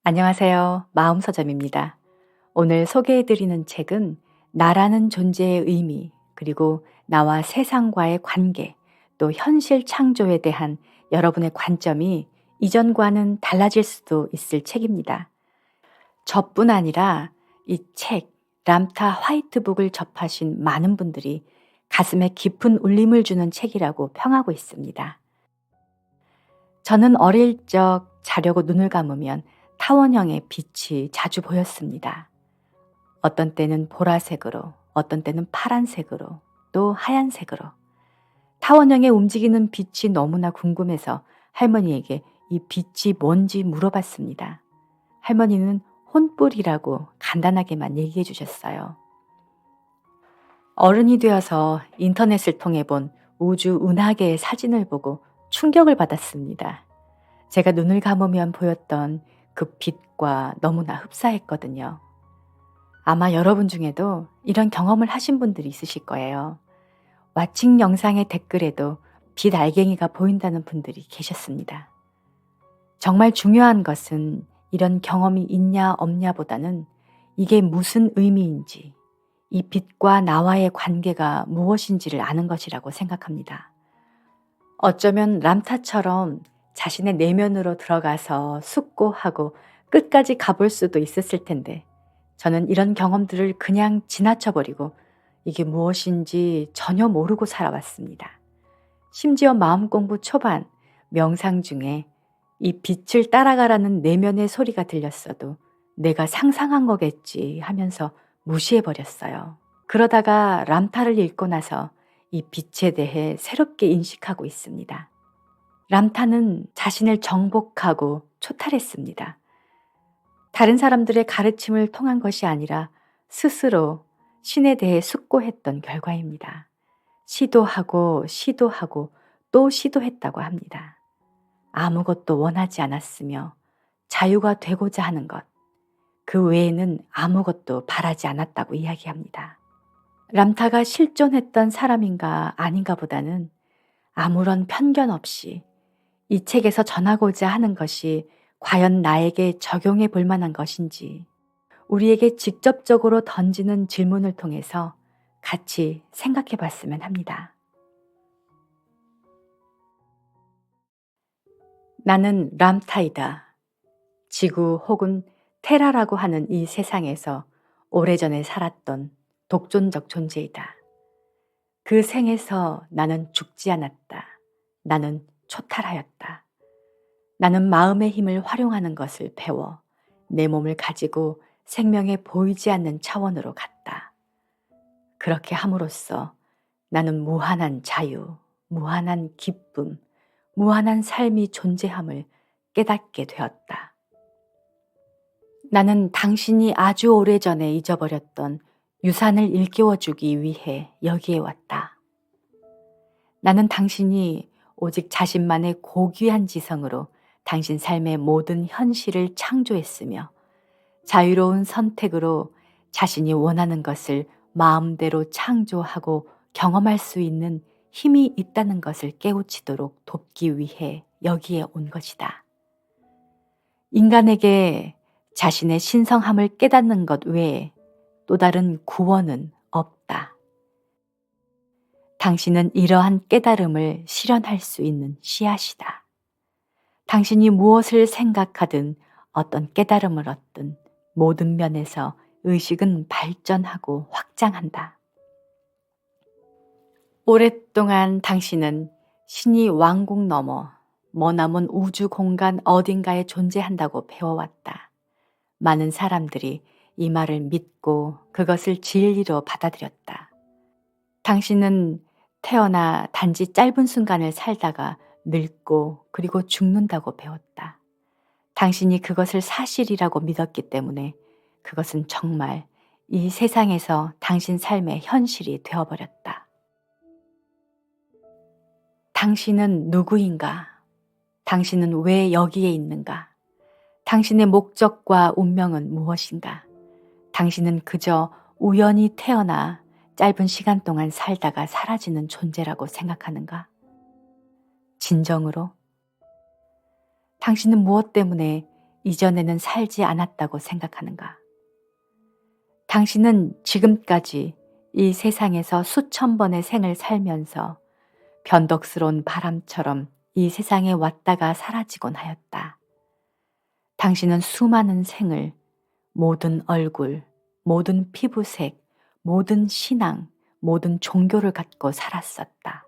안녕하세요. 마음서점입니다. 오늘 소개해드리는 책은 나라는 존재의 의미, 그리고 나와 세상과의 관계, 또 현실 창조에 대한 여러분의 관점이 이전과는 달라질 수도 있을 책입니다. 저뿐 아니라 이 책, 람타 화이트북을 접하신 많은 분들이 가슴에 깊은 울림을 주는 책이라고 평하고 있습니다. 저는 어릴 적 자려고 눈을 감으면 타원형의 빛이 자주 보였습니다. 어떤 때는 보라색으로, 어떤 때는 파란색으로, 또 하얀색으로. 타원형의 움직이는 빛이 너무나 궁금해서 할머니에게 이 빛이 뭔지 물어봤습니다. 할머니는 혼불이라고 간단하게만 얘기해 주셨어요. 어른이 되어서 인터넷을 통해 본 우주 은하계의 사진을 보고 충격을 받았습니다. 제가 눈을 감으면 보였던 그 빛과 너무나 흡사했거든요. 아마 여러분 중에도 이런 경험을 하신 분들이 있으실 거예요. 왓칭 영상의 댓글에도 빛 알갱이가 보인다는 분들이 계셨습니다. 정말 중요한 것은 이런 경험이 있냐 없냐보다는 이게 무슨 의미인지, 이 빛과 나와의 관계가 무엇인지를 아는 것이라고 생각합니다. 어쩌면 람타처럼 자신의 내면으로 들어가서 숙고하고 끝까지 가볼 수도 있었을 텐데 저는 이런 경험들을 그냥 지나쳐버리고 이게 무엇인지 전혀 모르고 살아왔습니다. 심지어 마음공부 초반 명상 중에 이 빛을 따라가라는 내면의 소리가 들렸어도 내가 상상한 거겠지 하면서 무시해버렸어요. 그러다가 람타를 읽고 나서 이 빛에 대해 새롭게 인식하고 있습니다. 람타는 자신을 정복하고 초탈했습니다. 다른 사람들의 가르침을 통한 것이 아니라 스스로 신에 대해 숙고했던 결과입니다. 시도하고 시도하고 또 시도했다고 합니다. 아무것도 원하지 않았으며 자유가 되고자 하는 것, 그 외에는 아무것도 바라지 않았다고 이야기합니다. 람타가 실존했던 사람인가 아닌가 보다는 아무런 편견 없이 이 책에서 전하고자 하는 것이 과연 나에게 적용해 볼 만한 것인지 우리에게 직접적으로 던지는 질문을 통해서 같이 생각해 봤으면 합니다. 나는 람타이다. 지구 혹은 테라라고 하는 이 세상에서 오래전에 살았던 독존적 존재이다. 그 생에서 나는 죽지 않았다. 나는 초탈하였다. 나는 마음의 힘을 활용하는 것을 배워 내 몸을 가지고 생명에 보이지 않는 차원으로 갔다. 그렇게 함으로써 나는 무한한 자유, 무한한 기쁨, 무한한 삶이 존재함을 깨닫게 되었다. 나는 당신이 아주 오래전에 잊어버렸던 유산을 일깨워주기 위해 여기에 왔다. 나는 당신이 오직 자신만의 고귀한 지성으로 당신 삶의 모든 현실을 창조했으며 자유로운 선택으로 자신이 원하는 것을 마음대로 창조하고 경험할 수 있는 힘이 있다는 것을 깨우치도록 돕기 위해 여기에 온 것이다. 인간에게 자신의 신성함을 깨닫는 것 외에 또 다른 구원은 없다. 당신은 이러한 깨달음을 실현할 수 있는 씨앗이다. 당신이 무엇을 생각하든 어떤 깨달음을 얻든 모든 면에서 의식은 발전하고 확장한다. 오랫동안 당신은 신이 왕국 넘어 머나먼 우주 공간 어딘가에 존재한다고 배워왔다. 많은 사람들이 이 말을 믿고 그것을 진리로 받아들였다. 당신은 태어나 단지 짧은 순간을 살다가 늙고 그리고 죽는다고 배웠다. 당신이 그것을 사실이라고 믿었기 때문에 그것은 정말 이 세상에서 당신 삶의 현실이 되어버렸다. 당신은 누구인가? 당신은 왜 여기에 있는가? 당신의 목적과 운명은 무엇인가? 당신은 그저 우연히 태어나 짧은 시간 동안 살다가 사라지는 존재라고 생각하는가? 진정으로? 당신은 무엇 때문에 이전에는 살지 않았다고 생각하는가? 당신은 지금까지 이 세상에서 수천 번의 생을 살면서 변덕스러운 바람처럼 이 세상에 왔다가 사라지곤 하였다. 당신은 수많은 생을, 모든 얼굴, 모든 피부색, 모든 신앙, 모든 종교를 갖고 살았었다.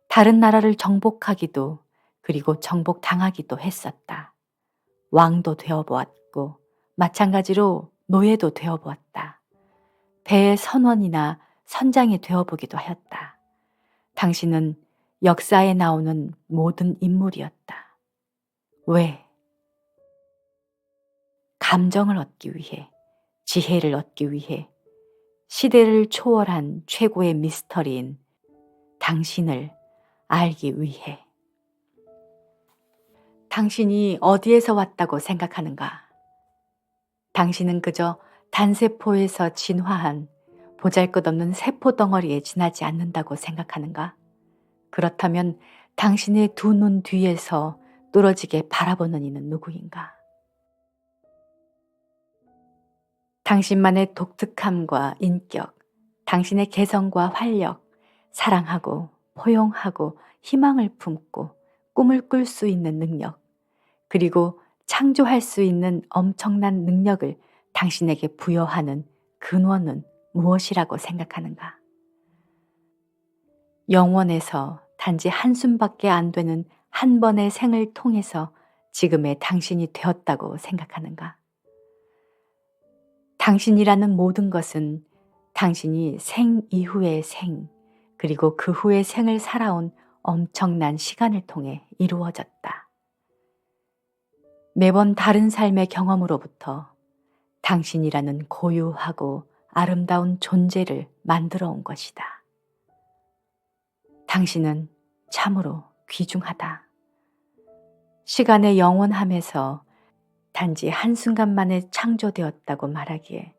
다른 나라를 정복하기도 그리고 정복당하기도 했었다. 왕도 되어보았고 마찬가지로 노예도 되어보았다. 배의 선원이나 선장이 되어보기도 하였다. 당신은 역사에 나오는 모든 인물이었다. 왜? 감정을 얻기 위해, 지혜를 얻기 위해, 시대를 초월한 최고의 미스터리인 당신을 알기 위해. 당신이 어디에서 왔다고 생각하는가? 당신은 그저 단세포에서 진화한 보잘것없는 세포 덩어리에 지나지 않는다고 생각하는가? 그렇다면 당신의 두 눈 뒤에서 뚫어지게 바라보는 이는 누구인가? 당신만의 독특함과 인격, 당신의 개성과 활력, 사랑하고 포용하고 희망을 품고 꿈을 꿀 수 있는 능력, 그리고 창조할 수 있는 엄청난 능력을 당신에게 부여하는 근원은 무엇이라고 생각하는가? 영원에서 단지 한숨밖에 안 되는 한 번의 생을 통해서 지금의 당신이 되었다고 생각하는가? 당신이라는 모든 것은 당신이 생 이후의 생, 그리고 그 후의 생을 살아온 엄청난 시간을 통해 이루어졌다. 매번 다른 삶의 경험으로부터 당신이라는 고유하고 아름다운 존재를 만들어 온 것이다. 당신은 참으로 귀중하다. 시간의 영원함에서 단지 한순간만에 창조되었다고 말하기에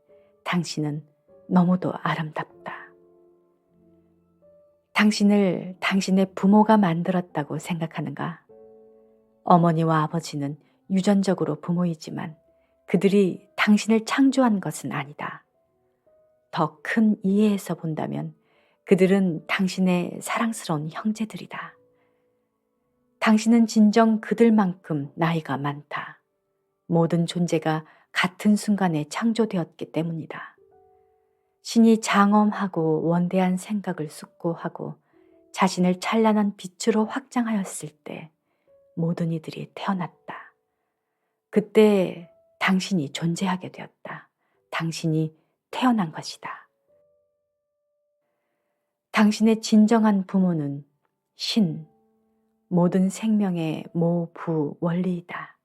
당신은 너무도 아름답다. 당신을 당신의 부모가 만들었다고 생각하는가? 어머니와 아버지는 유전적으로 부모이지만 그들이 당신을 창조한 것은 아니다. 더 큰 이해에서 본다면 그들은 당신의 사랑스러운 형제들이다. 당신은 진정 그들만큼 나이가 많다. 모든 존재가 같은 순간에 창조되었기 때문이다. 신이 장엄하고 원대한 생각을 숙고하고 자신을 찬란한 빛으로 확장하였을 때 모든 이들이 태어났다. 그때 당신이 존재하게 되었다. 당신이 태어난 것이다. 당신의 진정한 부모는 신, 모든 생명의 모부 원리이다.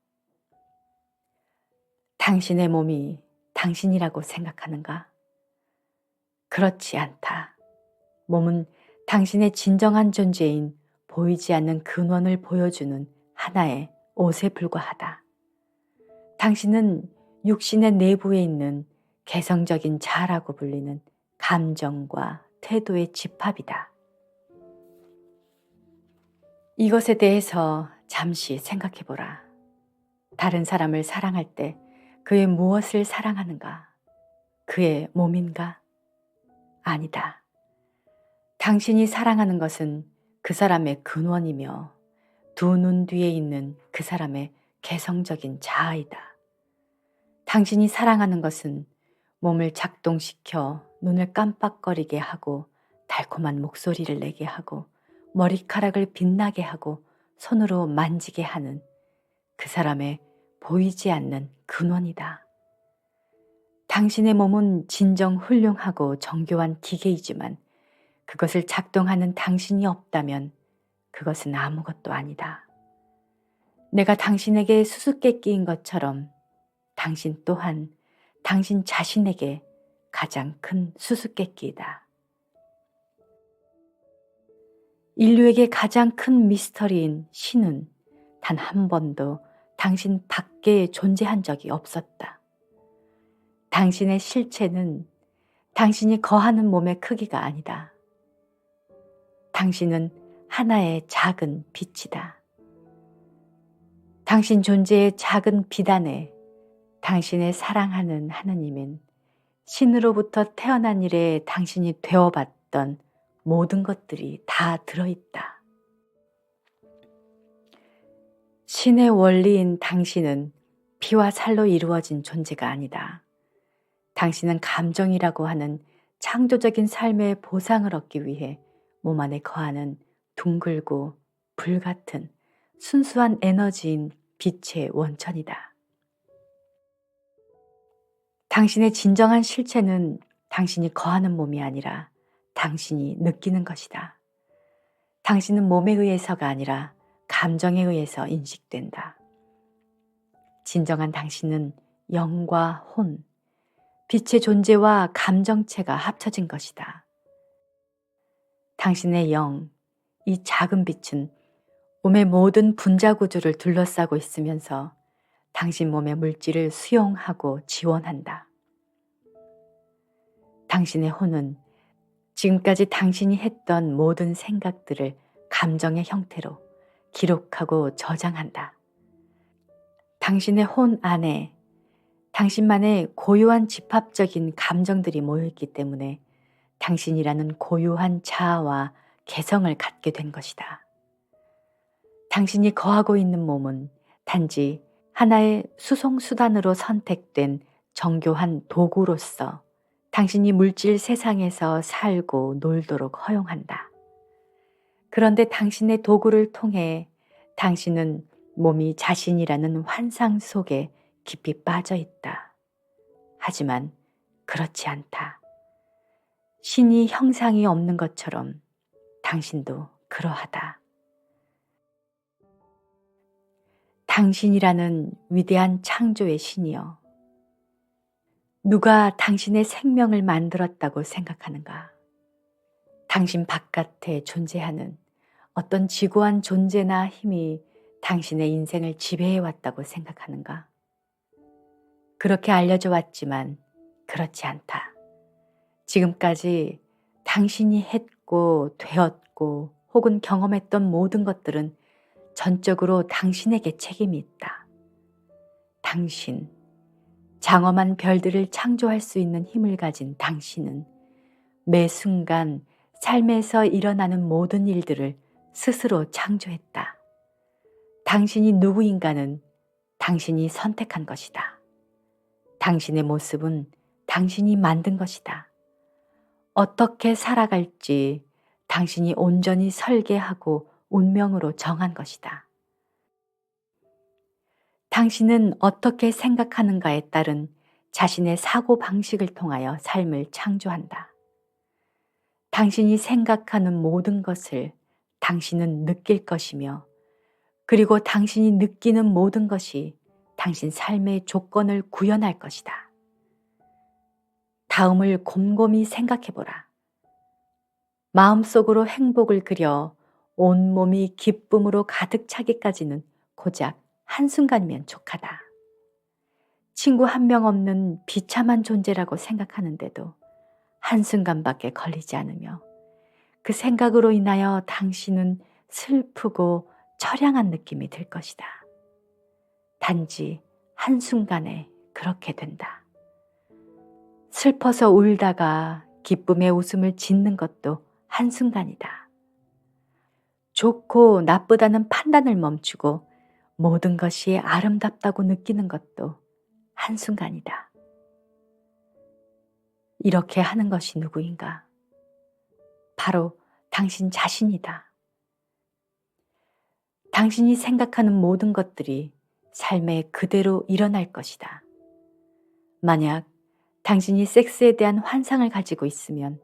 당신의 몸이 당신이라고 생각하는가? 그렇지 않다. 몸은 당신의 진정한 존재인 보이지 않는 근원을 보여주는 하나의 옷에 불과하다. 당신은 육신의 내부에 있는 개성적인 자라고 불리는 감정과 태도의 집합이다. 이것에 대해서 잠시 생각해보라. 다른 사람을 사랑할 때 그의 무엇을 사랑하는가? 그의 몸인가? 아니다. 당신이 사랑하는 것은 그 사람의 근원이며 두 눈 뒤에 있는 그 사람의 개성적인 자아이다. 당신이 사랑하는 것은 몸을 작동시켜 눈을 깜빡거리게 하고 달콤한 목소리를 내게 하고 머리카락을 빛나게 하고 손으로 만지게 하는 그 사람의 보이지 않는 근원이다. 당신의 몸은 진정 훌륭하고 정교한 기계이지만 그것을 작동하는 당신이 없다면 그것은 아무것도 아니다. 내가 당신에게 수수께끼인 것처럼 당신 또한 당신 자신에게 가장 큰 수수께끼이다. 인류에게 가장 큰 미스터리인 신은 단 한 번도 당신 밖에 존재한 적이 없었다. 당신의 실체는 당신이 거하는 몸의 크기가 아니다. 당신은 하나의 작은 빛이다. 당신 존재의 작은 비단에 당신의 사랑하는 하느님은 신으로부터 태어난 이래 당신이 되어봤던 모든 것들이 다 들어있다. 신의 원리인 당신은 피와 살로 이루어진 존재가 아니다. 당신은 감정이라고 하는 창조적인 삶의 보상을 얻기 위해 몸 안에 거하는 둥글고 불같은 순수한 에너지인 빛의 원천이다. 당신의 진정한 실체는 당신이 거하는 몸이 아니라 당신이 느끼는 것이다. 당신은 몸에 의해서가 아니라 감정에 의해서 인식된다. 진정한 당신은 영과 혼, 빛의 존재와 감정체가 합쳐진 것이다. 당신의 영, 이 작은 빛은 몸의 모든 분자 구조를 둘러싸고 있으면서 당신 몸의 물질을 수용하고 지원한다. 당신의 혼은 지금까지 당신이 했던 모든 생각들을 감정의 형태로 기록하고 저장한다. 당신의 혼 안에 당신만의 고유한 집합적인 감정들이 모여있기 때문에 당신이라는 고유한 자아와 개성을 갖게 된 것이다. 당신이 거하고 있는 몸은 단지 하나의 수송수단으로 선택된 정교한 도구로서 당신이 물질 세상에서 살고 놀도록 허용한다. 그런데 당신의 도구를 통해 당신은 몸이 자신이라는 환상 속에 깊이 빠져 있다. 하지만 그렇지 않다. 신이 형상이 없는 것처럼 당신도 그러하다. 당신이라는 위대한 창조의 신이여, 누가 당신의 생명을 만들었다고 생각하는가? 당신 바깥에 존재하는 어떤 지고한 존재나 힘이 당신의 인생을 지배해왔다고 생각하는가? 그렇게 알려져 왔지만 그렇지 않다. 지금까지 당신이 했고 되었고 혹은 경험했던 모든 것들은 전적으로 당신에게 책임이 있다. 당신, 장엄한 별들을 창조할 수 있는 힘을 가진 당신은 매 순간 삶에서 일어나는 모든 일들을 스스로 창조했다. 당신이 누구인가는 당신이 선택한 것이다. 당신의 모습은 당신이 만든 것이다. 어떻게 살아갈지 당신이 온전히 설계하고 운명으로 정한 것이다. 당신은 어떻게 생각하는가에 따른 자신의 사고 방식을 통하여 삶을 창조한다. 당신이 생각하는 모든 것을 당신은 느낄 것이며, 그리고 당신이 느끼는 모든 것이 당신 삶의 조건을 구현할 것이다. 다음을 곰곰이 생각해보라. 마음속으로 행복을 그려 온몸이 기쁨으로 가득 차기까지는 고작 한순간이면 족하다. 친구 한 명 없는 비참한 존재라고 생각하는데도 한순간밖에 걸리지 않으며 그 생각으로 인하여 당신은 슬프고 처량한 느낌이 들 것이다. 단지 한순간에 그렇게 된다. 슬퍼서 울다가 기쁨의 웃음을 짓는 것도 한순간이다. 좋고 나쁘다는 판단을 멈추고 모든 것이 아름답다고 느끼는 것도 한순간이다. 이렇게 하는 것이 누구인가? 바로 당신 자신이다. 당신이 생각하는 모든 것들이 삶에 그대로 일어날 것이다. 만약 당신이 섹스에 대한 환상을 가지고 있으면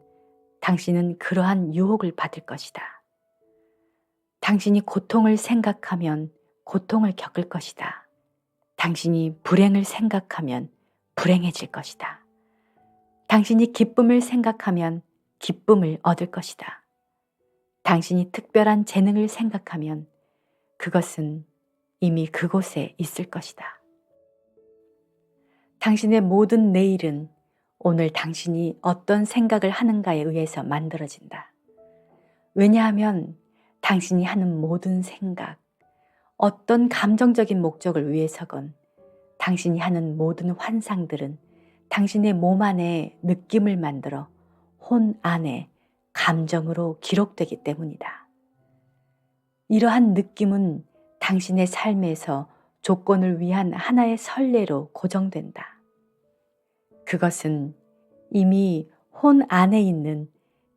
당신은 그러한 유혹을 받을 것이다. 당신이 고통을 생각하면 고통을 겪을 것이다. 당신이 불행을 생각하면 불행해질 것이다. 당신이 기쁨을 생각하면 기쁨을 얻을 것이다. 당신이 특별한 재능을 생각하면 그것은 이미 그곳에 있을 것이다. 당신의 모든 내일은 오늘 당신이 어떤 생각을 하는가에 의해서 만들어진다. 왜냐하면 당신이 하는 모든 생각, 어떤 감정적인 목적을 위해서건 당신이 하는 모든 환상들은 당신의 몸 안에 느낌을 만들어 혼 안에 감정으로 기록되기 때문이다. 이러한 느낌은 당신의 삶에서 조건을 위한 하나의 선례로 고정된다. 그것은 이미 혼 안에 있는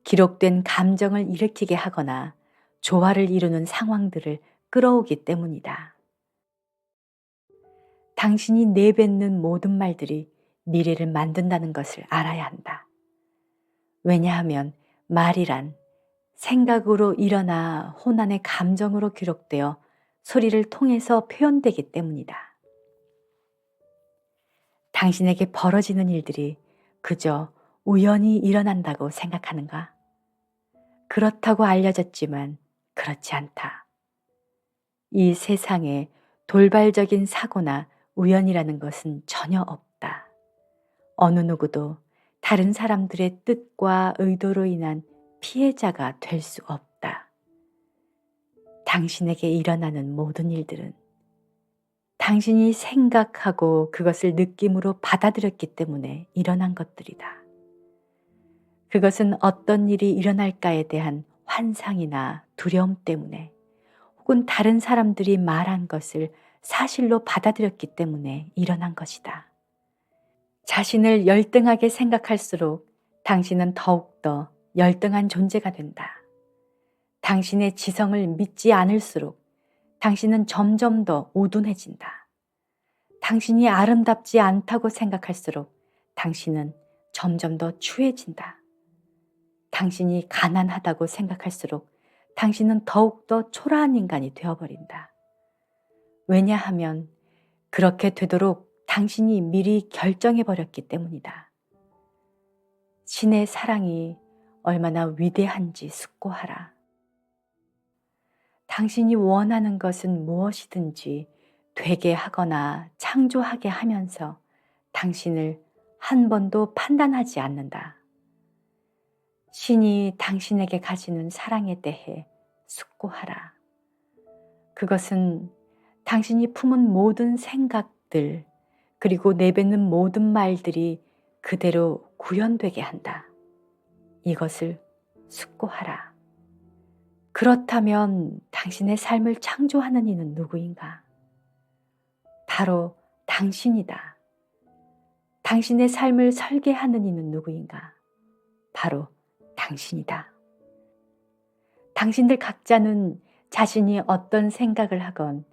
기록된 감정을 일으키게 하거나 조화를 이루는 상황들을 끌어오기 때문이다. 당신이 내뱉는 모든 말들이 미래를 만든다는 것을 알아야 한다. 왜냐하면 말이란 생각으로 일어나 혼안의 감정으로 기록되어 소리를 통해서 표현되기 때문이다. 당신에게 벌어지는 일들이 그저 우연히 일어난다고 생각하는가? 그렇다고 알려졌지만 그렇지 않다. 이 세상에 돌발적인 사고나 우연이라는 것은 전혀 없다. 어느 누구도 다른 사람들의 뜻과 의도로 인한 피해자가 될 수 없다. 당신에게 일어나는 모든 일들은 당신이 생각하고 그것을 느낌으로 받아들였기 때문에 일어난 것들이다. 그것은 어떤 일이 일어날까에 대한 환상이나 두려움 때문에 혹은 다른 사람들이 말한 것을 사실로 받아들였기 때문에 일어난 것이다. 자신을 열등하게 생각할수록 당신은 더욱더 열등한 존재가 된다. 당신의 지성을 믿지 않을수록 당신은 점점 더 우둔해진다. 당신이 아름답지 않다고 생각할수록 당신은 점점 더 추해진다. 당신이 가난하다고 생각할수록 당신은 더욱더 초라한 인간이 되어버린다. 왜냐하면 그렇게 되도록 당신이 미리 결정해버렸기 때문이다. 신의 사랑이 얼마나 위대한지 숙고하라. 당신이 원하는 것은 무엇이든지 되게 하거나 창조하게 하면서 당신을 한 번도 판단하지 않는다. 신이 당신에게 가지는 사랑에 대해 숙고하라. 그것은 당신이 품은 모든 생각들, 그리고 내뱉는 모든 말들이 그대로 구현되게 한다. 이것을 숙고하라. 그렇다면 당신의 삶을 창조하는 이는 누구인가? 바로 당신이다. 당신의 삶을 설계하는 이는 누구인가? 바로 당신이다. 당신들 각자는 자신이 어떤 생각을 하건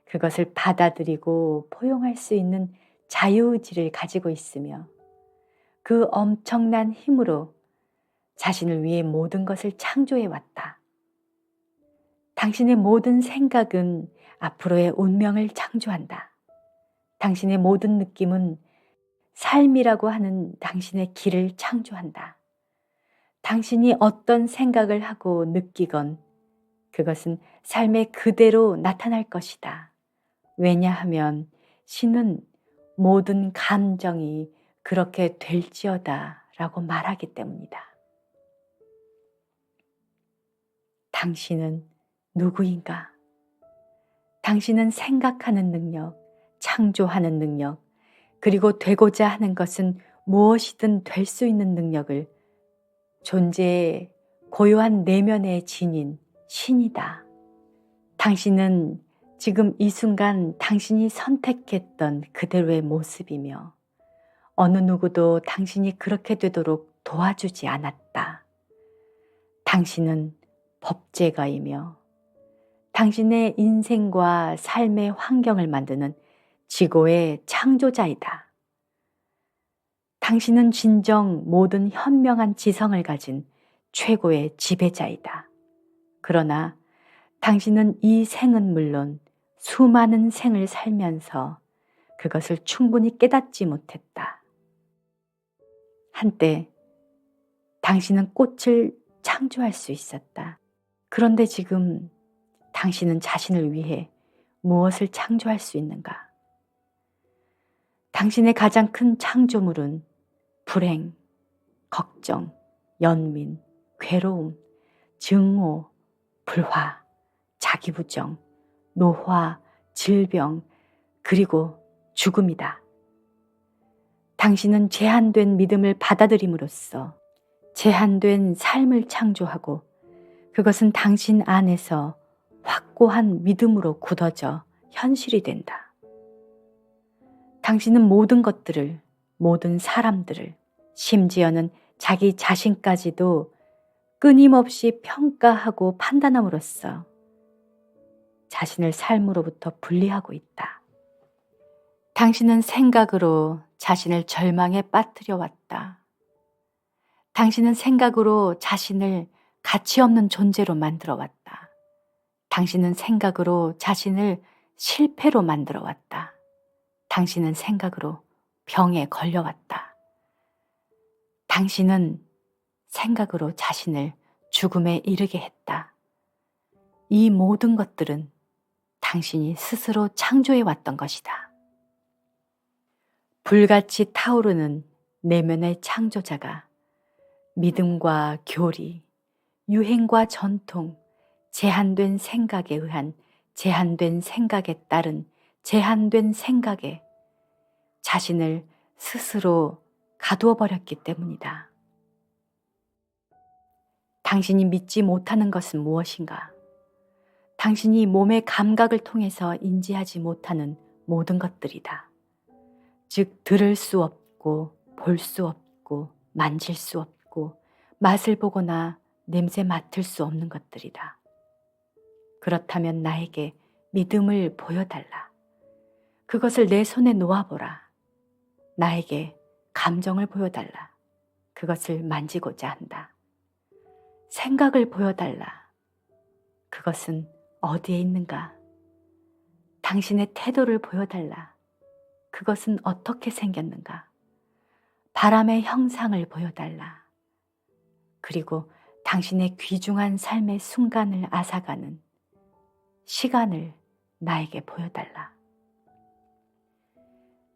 그것을 받아들이고 포용할 수 있는 자유의지를 가지고 있으며 그 엄청난 힘으로 자신을 위해 모든 것을 창조해 왔다. 당신의 모든 생각은 앞으로의 운명을 창조한다. 당신의 모든 느낌은 삶이라고 하는 당신의 길을 창조한다. 당신이 어떤 생각을 하고 느끼건 그것은 삶에 그대로 나타날 것이다. 왜냐하면 신은 모든 감정이 그렇게 될지어다 라고 말하기 때문이다. 당신은 누구인가? 당신은 생각하는 능력, 창조하는 능력, 그리고 되고자 하는 것은 무엇이든 될 수 있는 능력을 존재의 고요한 내면의 진인 신이다. 당신은 지금 이 순간 당신이 선택했던 그대로의 모습이며 어느 누구도 당신이 그렇게 되도록 도와주지 않았다. 당신은 법제가이며 당신의 인생과 삶의 환경을 만드는 지고의 창조자이다. 당신은 진정 모든 현명한 지성을 가진 최고의 지배자이다. 그러나 당신은 이 생은 물론 수많은 생을 살면서 그것을 충분히 깨닫지 못했다. 한때 당신은 꽃을 창조할 수 있었다. 그런데 지금 당신은 자신을 위해 무엇을 창조할 수 있는가? 당신의 가장 큰 창조물은 불행, 걱정, 연민, 괴로움, 증오, 불화, 자기부정, 노화, 질병, 그리고 죽음이다. 당신은 제한된 믿음을 받아들임으로써 제한된 삶을 창조하고 그것은 당신 안에서 확고한 믿음으로 굳어져 현실이 된다. 당신은 모든 것들을, 모든 사람들을, 심지어는 자기 자신까지도 끊임없이 평가하고 판단함으로써 자신을 삶으로부터 분리하고 있다. 당신은 생각으로 자신을 절망에 빠뜨려 왔다. 당신은 생각으로 자신을 가치 없는 존재로 만들어 왔다. 당신은 생각으로 자신을 실패로 만들어 왔다. 당신은 생각으로 병에 걸려왔다. 당신은 생각으로 자신을 죽음에 이르게 했다. 이 모든 것들은 당신이 스스로 창조해 왔던 것이다. 불같이 타오르는 내면의 창조자가 믿음과 교리, 유행과 전통, 제한된 생각에 의한 제한된 생각에 따른 제한된 생각에 자신을 스스로 가두어 버렸기 때문이다. 당신이 믿지 못하는 것은 무엇인가? 당신이 몸의 감각을 통해서 인지하지 못하는 모든 것들이다. 즉, 들을 수 없고, 볼 수 없고, 만질 수 없고, 맛을 보거나 냄새 맡을 수 없는 것들이다. 그렇다면 나에게 믿음을 보여달라. 그것을 내 손에 놓아보라. 나에게 감정을 보여달라. 그것을 만지고자 한다. 생각을 보여달라. 그것은 어디에 있는가? 당신의 태도를 보여달라. 그것은 어떻게 생겼는가? 바람의 형상을 보여달라. 그리고 당신의 귀중한 삶의 순간을 앗아가는 시간을 나에게 보여달라.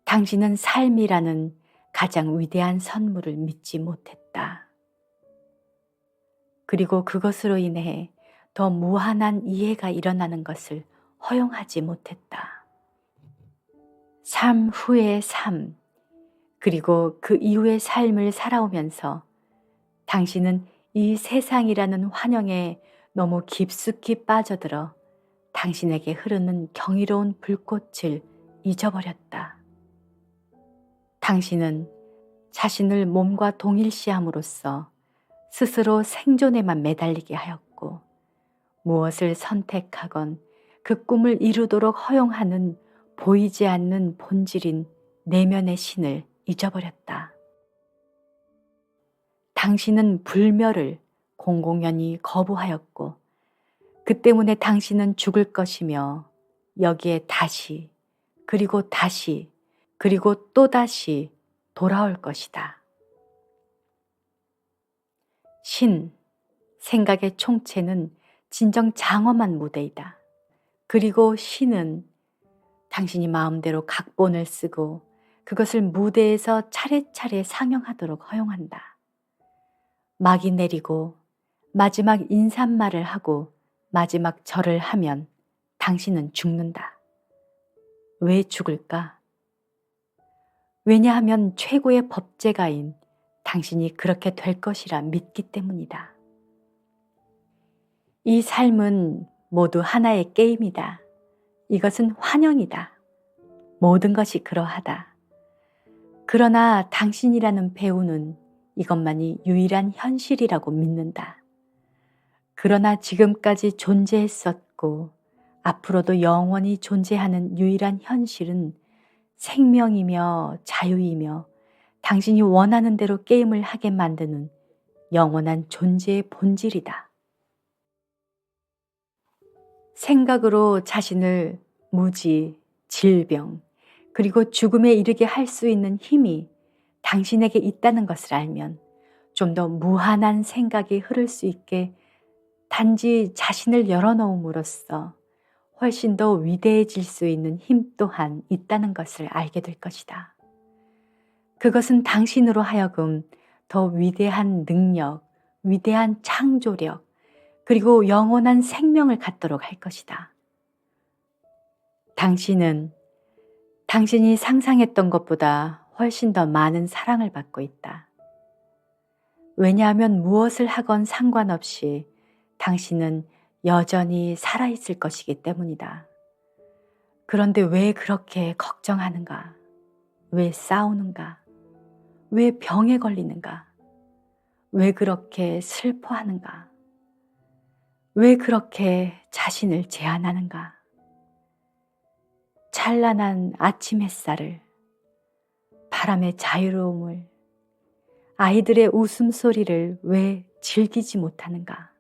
당신은 삶이라는 가장 위대한 선물을 믿지 못했다. 그리고 그것으로 인해 더 무한한 이해가 일어나는 것을 허용하지 못했다. 삶 후의 삶, 그리고 그 이후의 삶을 살아오면서 당신은 이 세상이라는 환영에 너무 깊숙이 빠져들어 당신에게 흐르는 경이로운 불꽃을 잊어버렸다. 당신은 자신을 몸과 동일시함으로써 스스로 생존에만 매달리게 하였고 무엇을 선택하건 그 꿈을 이루도록 허용하는 보이지 않는 본질인 내면의 신을 잊어버렸다. 당신은 불멸을 공공연히 거부하였고 그 때문에 당신은 죽을 것이며 여기에 다시 그리고 다시 그리고 또다시 돌아올 것이다. 신, 생각의 총체는 진정 장엄한 무대이다. 그리고 신은 당신이 마음대로 각본을 쓰고 그것을 무대에서 차례차례 상영하도록 허용한다. 막이 내리고 마지막 인사말을 하고 마지막 절을 하면 당신은 죽는다. 왜 죽을까? 왜냐하면 최고의 법제가인 당신이 그렇게 될 것이라 믿기 때문이다. 이 삶은 모두 하나의 게임이다. 이것은 환영이다. 모든 것이 그러하다. 그러나 당신이라는 배우는 이것만이 유일한 현실이라고 믿는다. 그러나 지금까지 존재했었고 앞으로도 영원히 존재하는 유일한 현실은 생명이며 자유이며 당신이 원하는 대로 게임을 하게 만드는 영원한 존재의 본질이다. 생각으로 자신을 무지, 질병, 그리고 죽음에 이르게 할 수 있는 힘이 당신에게 있다는 것을 알면 좀 더 무한한 생각이 흐를 수 있게 단지 자신을 열어놓음으로써 훨씬 더 위대해질 수 있는 힘 또한 있다는 것을 알게 될 것이다. 그것은 당신으로 하여금 더 위대한 능력, 위대한 창조력, 그리고 영원한 생명을 갖도록 할 것이다. 당신은 당신이 상상했던 것보다 훨씬 더 많은 사랑을 받고 있다. 왜냐하면 무엇을 하건 상관없이 당신은 여전히 살아있을 것이기 때문이다. 그런데 왜 그렇게 걱정하는가? 왜 싸우는가? 왜 병에 걸리는가? 왜 그렇게 슬퍼하는가? 왜 그렇게 자신을 제한하는가? 찬란한 아침 햇살을, 바람의 자유로움을, 아이들의 웃음소리를 왜 즐기지 못하는가?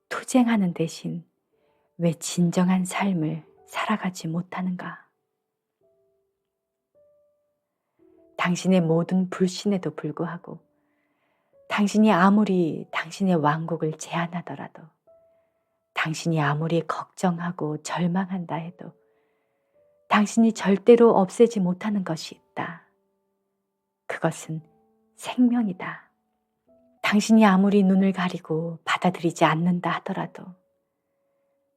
투쟁하는 대신 왜 진정한 삶을 살아가지 못하는가? 당신의 모든 불신에도 불구하고 당신이 아무리 당신의 왕국을 제한하더라도 당신이 아무리 걱정하고 절망한다 해도 당신이 절대로 없애지 못하는 것이 있다. 그것은 생명이다. 당신이 아무리 눈을 가리고 받아들이지 않는다 하더라도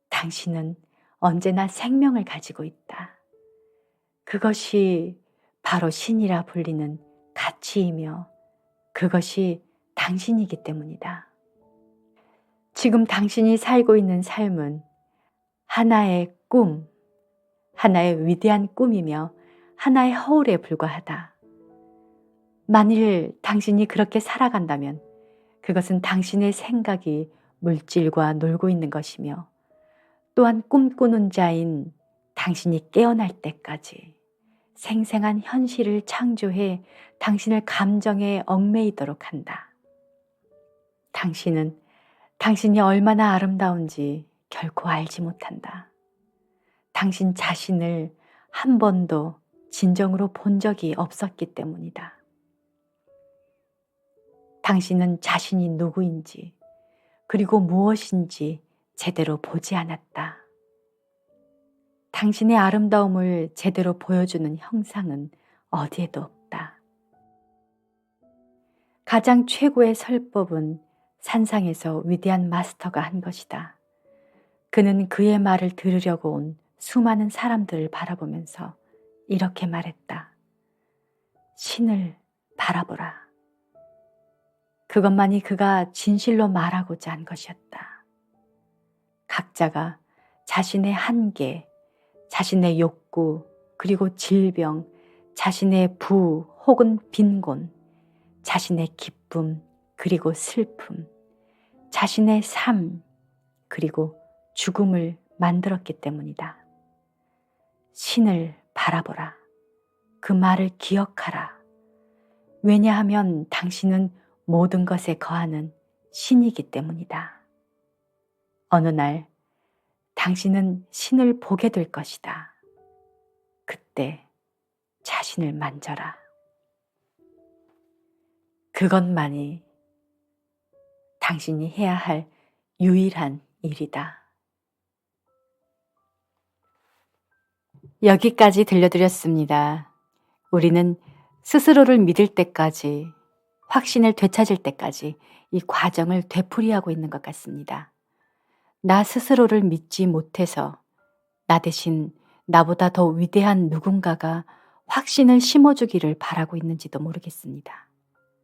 당신은 언제나 생명을 가지고 있다. 그것이 바로 신이라 불리는 가치이며 그것이 당신이기 때문이다. 지금 당신이 살고 있는 삶은 하나의 꿈, 하나의 위대한 꿈이며 하나의 허울에 불과하다. 만일 당신이 그렇게 살아간다면 그것은 당신의 생각이 물질과 놀고 있는 것이며 또한 꿈꾸는 자인 당신이 깨어날 때까지 생생한 현실을 창조해 당신을 감정에 얽매이도록 한다. 당신은 당신이 얼마나 아름다운지 결코 알지 못한다. 당신 자신을 한 번도 진정으로 본 적이 없었기 때문이다. 당신은 자신이 누구인지 그리고 무엇인지 제대로 보지 않았다. 당신의 아름다움을 제대로 보여주는 형상은 어디에도 없다. 가장 최고의 설법은 산상에서 위대한 마스터가 한 것이다. 그는 그의 말을 들으려고 온 수많은 사람들을 바라보면서 이렇게 말했다. 신을 바라보라. 그것만이 그가 진실로 말하고자 한 것이었다. 각자가 자신의 한계, 자신의 욕구, 그리고 질병, 자신의 부 혹은 빈곤, 자신의 기쁨, 그리고 슬픔, 자신의 삶, 그리고 죽음을 만들었기 때문이다. 신을 바라보라. 그 말을 기억하라. 왜냐하면 당신은 모든 것에 거하는 신이기 때문이다. 어느 날 당신은 신을 보게 될 것이다. 그때 자신을 만져라. 그것만이 당신이 해야 할 유일한 일이다. 여기까지 들려드렸습니다. 우리는 스스로를 믿을 때까지, 확신을 되찾을 때까지 이 과정을 되풀이하고 있는 것 같습니다. 나 스스로를 믿지 못해서 나 대신 나보다 더 위대한 누군가가 확신을 심어주기를 바라고 있는지도 모르겠습니다.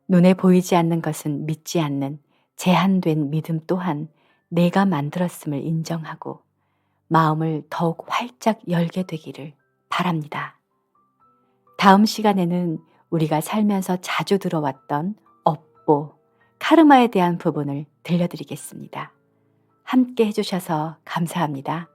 눈에 보이지 않는 것은 믿지 않는 제한된 믿음 또한 내가 만들었음을 인정하고 마음을 더욱 활짝 열게 되기를 바랍니다. 다음 시간에는 우리가 살면서 자주 들어왔던 업보, 카르마에 대한 부분을 들려드리겠습니다. 함께 해주셔서 감사합니다.